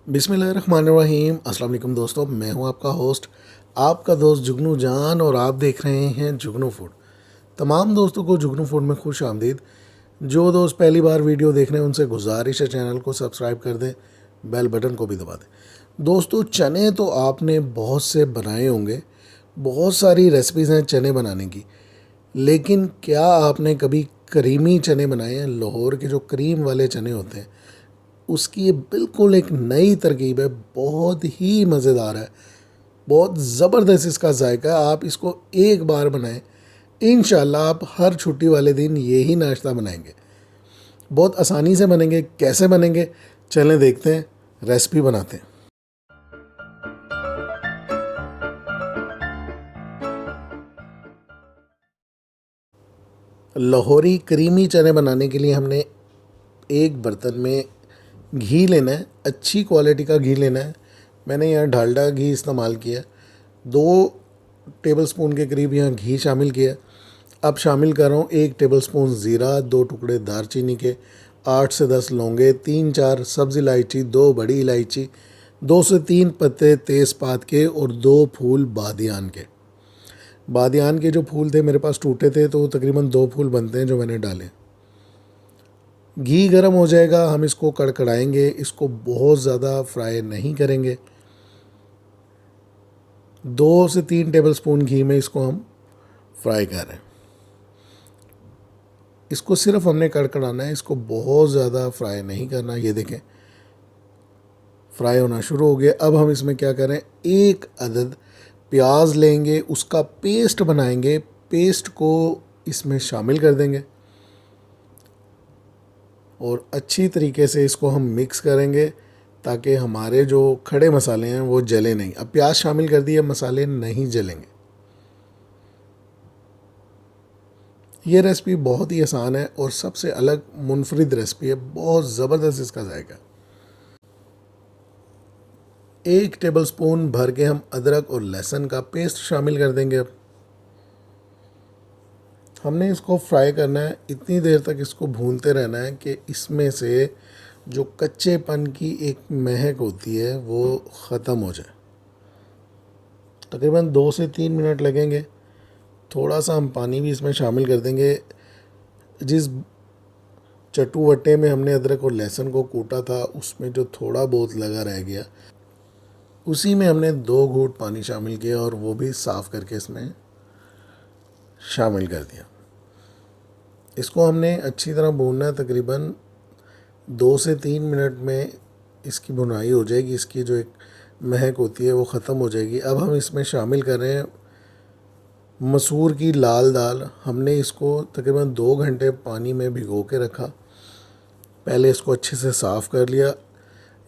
बिस्मिल्लाहिर्रहमानिर्रहीम। अस्सलाम वालेकुम दोस्तों, मैं हूं आपका होस्ट, आपका दोस्त जुगनू जान, और आप देख रहे हैं जुगनू फूड। तमाम दोस्तों को जुगनू फूड में खुश आमदीद। जो दोस्त पहली बार वीडियो देख रहे हैं उनसे गुजारिश है चैनल को सब्सक्राइब कर दें, बेल बटन को भी दबा दें। दोस्तों, चने तो आपने बहुत से बनाए होंगे, बहुत सारी रेसिपीज़ हैं चने बनाने की, लेकिन क्या आपने कभी करीमी चने बनाए हैं? लाहौर के जो क्रीम वाले चने होते हैं, उसकी ये बिल्कुल एक नई तरकीब है, बहुत ही मज़ेदार है, बहुत ज़बरदस्त इसका जायका है। आप इसको एक बार बनाएं, इंशाल्लाह आप हर छुट्टी वाले दिन यही नाश्ता बनाएंगे। बहुत आसानी से बनेंगे। कैसे बनेंगे चलें देखते हैं, रेसिपी बनाते हैं। लाहौरी क्रीमी चने बनाने के लिए हमने एक बर्तन में घी लेना है, अच्छी क्वालिटी का घी लेना है। मैंने यहाँ डालडा घी इस्तेमाल किया। 2 टेबलस्पून के करीब यहाँ घी शामिल किया। अब शामिल कर रहा हूँ 1 टेबलस्पून ज़ीरा, 2 टुकड़े दालचीनी के, 8 से 10 लौंगे, 3-4 सब्ज़ इलायची, 2 बड़ी इलायची, 2 से 3 पत्ते तेज़पात के और 2 फूल बादियान के। बादियान के जो फूल थे मेरे पास टूटे थे, तो तकरीबन 2 फूल बनते हैं जो मैंने डाले। घी गर्म हो जाएगा, हम इसको कड़कड़ाएंगे। इसको बहुत ज़्यादा फ्राई नहीं करेंगे। 2 से 3 टेबलस्पून घी में इसको हम फ्राई कर रहे हैं। इसको सिर्फ हमने कड़कड़ाना है, इसको बहुत ज़्यादा फ्राई नहीं करना। ये देखें फ्राई होना शुरू हो गया। अब हम इसमें क्या करें, 1 अदद प्याज लेंगे, उसका पेस्ट बनाएंगे। पेस्ट को इसमें शामिल कर देंगे और अच्छी तरीके से इसको हम मिक्स करेंगे ताकि हमारे जो खड़े मसाले हैं वो जले नहीं। अब प्याज शामिल कर दिए, मसाले नहीं जलेंगे। ये रेसिपी बहुत ही आसान है और सबसे अलग मुनफरिद रेसिपी है, बहुत ज़बरदस्त इसका जायका। 1 टेबलस्पून भर के हम अदरक और लहसुन का पेस्ट शामिल कर देंगे। अब हमने इसको फ्राई करना है, इतनी देर तक इसको भूनते रहना है कि इसमें से जो कच्चेपन की एक महक होती है वो ख़त्म हो जाए। तकरीबन 2 से 3 मिनट लगेंगे। थोड़ा सा हम पानी भी इसमें शामिल कर देंगे। जिस चटुवट्टे में हमने अदरक और लहसुन को कूटा था, उसमें जो थोड़ा बहुत लगा रह गया, उसी में हमने 2 घूंट पानी शामिल किया और वो भी साफ़ करके इसमें शामिल कर दिया। इसको हमने अच्छी तरह भूनना है। तकरीबन 2 से 3 मिनट में इसकी भुनाई हो जाएगी, इसकी जो एक महक होती है वो ख़त्म हो जाएगी। अब हम इसमें शामिल कर रहे हैं मसूर की लाल दाल। हमने इसको तकरीबन 2 घंटे पानी में भिगो के रखा। पहले इसको अच्छे से साफ़ कर लिया।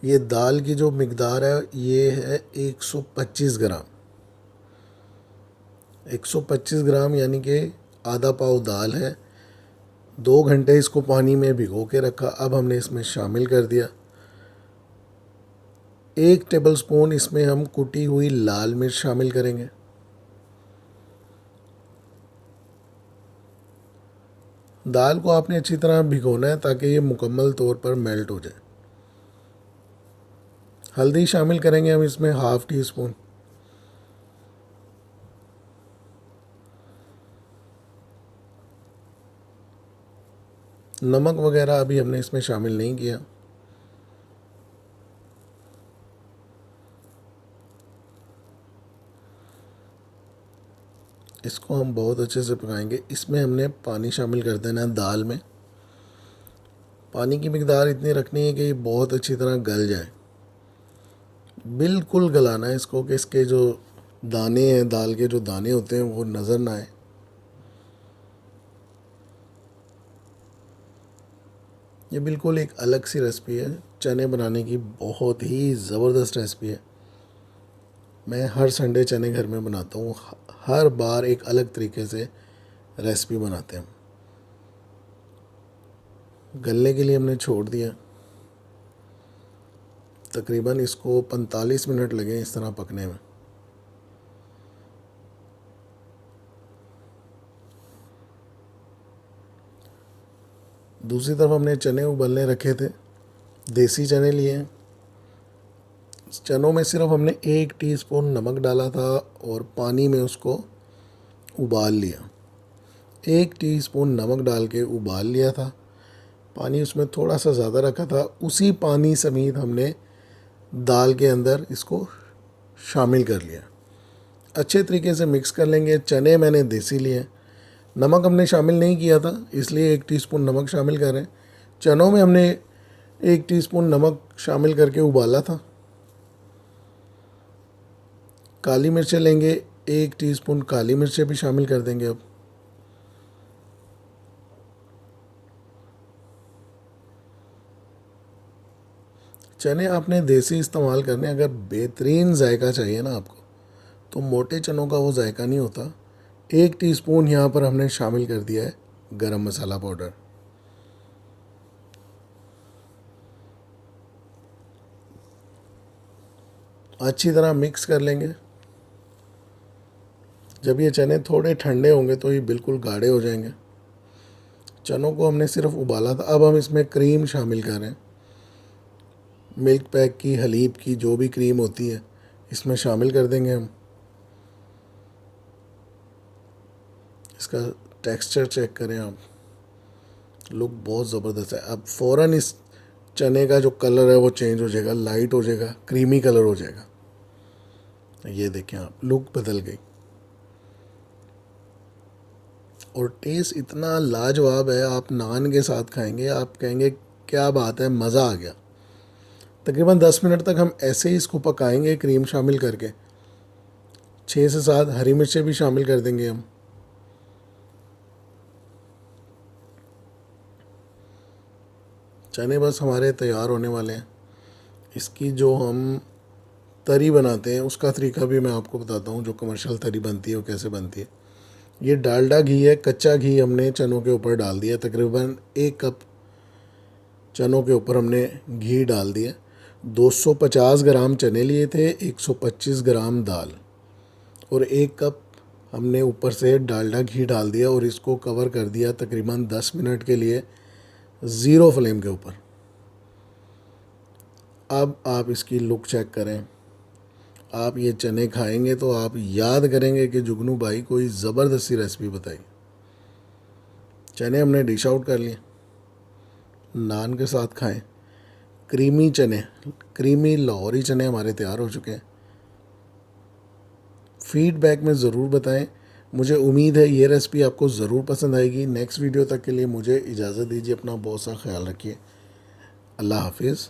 ये दाल की जो मिकदार है ये है 125 ग्राम। 125 ग्राम यानी कि आधा पाव दाल है। 2 घंटे इसको पानी में भिगो के रखा। अब हमने इसमें शामिल कर दिया 1 टेबलस्पून इसमें हम कुटी हुई लाल मिर्च शामिल करेंगे। दाल को आपने अच्छी तरह भिगोना है ताकि ये मुकम्मल तौर पर मेल्ट हो जाए। हल्दी शामिल करेंगे हम इसमें 1/2 टी स्पून। नमक वगैरह अभी हमने इसमें शामिल नहीं किया। इसको हम बहुत अच्छे से पकाएंगे। इसमें हमने पानी शामिल कर देना है दाल में। पानी की मिकदार इतनी रखनी है कि ये बहुत अच्छी तरह गल जाए। बिल्कुल गलाना है इसको कि इसके जो दाने हैं, दाल के जो दाने होते हैं वो नज़र ना आए। ये बिल्कुल एक अलग सी रेसिपी है चने बनाने की, बहुत ही ज़बरदस्त रेसिपी है। मैं हर संडे चने घर में बनाता हूँ। हर बार एक अलग तरीके से रेसिपी बनाते हैं। गलने के लिए हमने छोड़ दिया। तकरीबन इसको 45 मिनट लगे इस तरह पकने में। दूसरी तरफ हमने चने उबलने रखे थे। देसी चने लिए हैं। चनों में सिर्फ हमने 1 टीस्पून नमक डाला था और पानी में उसको उबाल लिया। 1 टीस्पून नमक डाल के उबाल लिया था। पानी उसमें थोड़ा सा ज़्यादा रखा था। उसी पानी समेत हमने दाल के अंदर इसको शामिल कर लिया। अच्छे तरीके से मिक्स कर लेंगे। चने मैंने देसी लिए, नमक हमने शामिल नहीं किया था इसलिए 1 टीस्पून नमक शामिल कर रहे हैं। चनों में हमने 1 टीस्पून नमक शामिल करके उबाला था। काली मिर्चें लेंगे, 1 टीस्पून काली मिर्चें भी शामिल कर देंगे। अब चने आपने देसी इस्तेमाल करने, अगर बेहतरीन जायका चाहिए ना आपको तो मोटे चनों का वो जायका नहीं होता। 1 टीस्पून यहाँ पर हमने शामिल कर दिया है गरम मसाला पाउडर। अच्छी तरह मिक्स कर लेंगे। जब ये चने थोड़े ठंडे होंगे तो ये बिल्कुल गाढ़े हो जाएंगे। चनों को हमने सिर्फ उबाला था। अब हम इसमें क्रीम शामिल कर रहे हैं। मिल्क पैक की, हलीब की, जो भी क्रीम होती है इसमें शामिल कर देंगे हम। इसका टेक्सचर चेक करें आप, लुक बहुत ज़बरदस्त है। अब फ़ौरन इस चने का जो कलर है वो चेंज हो जाएगा, लाइट हो जाएगा, क्रीमी कलर हो जाएगा। ये देखें आप, लुक बदल गई और टेस्ट इतना लाजवाब है। आप नान के साथ खाएंगे, आप कहेंगे क्या बात है, मज़ा आ गया। तकरीबन 10 मिनट तक हम ऐसे ही इसको पकाएंगे क्रीम शामिल करके। 6 से 7 हरी मिर्चें भी शामिल कर देंगे हम। चने बस हमारे तैयार होने वाले हैं। इसकी जो हम तरी बनाते हैं उसका तरीका भी मैं आपको बताता हूँ। जो कमर्शियल तरी बनती है वो कैसे बनती है। ये डालडा घी है, कच्चा घी हमने चनों के ऊपर डाल दिया। तकरीबन 1 कप चनों के ऊपर हमने घी डाल दिया। 250 ग्राम चने लिए थे, 125 ग्राम दाल और 1 कप हमने ऊपर से डालडा घी डाल दिया और इसको कवर कर दिया तकरीबन 10 मिनट के लिए ज़ीरो फ्लेम के ऊपर। अब आप इसकी लुक चेक करें। आप ये चने खाएंगे तो आप याद करेंगे कि जुगनू भाई कोई ज़बरदस्त सी रेसिपी बताई। चने हमने डिश आउट कर लिए, नान के साथ खाएं। क्रीमी चने, क्रीमी लाहौरी चने हमारे तैयार हो चुके हैं। फीडबैक में ज़रूर बताएं। मुझे उम्मीद है ये रेसिपी आपको ज़रूर पसंद आएगी। नेक्स्ट वीडियो तक के लिए मुझे इजाज़त दीजिए। अपना बहुत सा ख्याल रखिए। अल्लाह हाफिज़।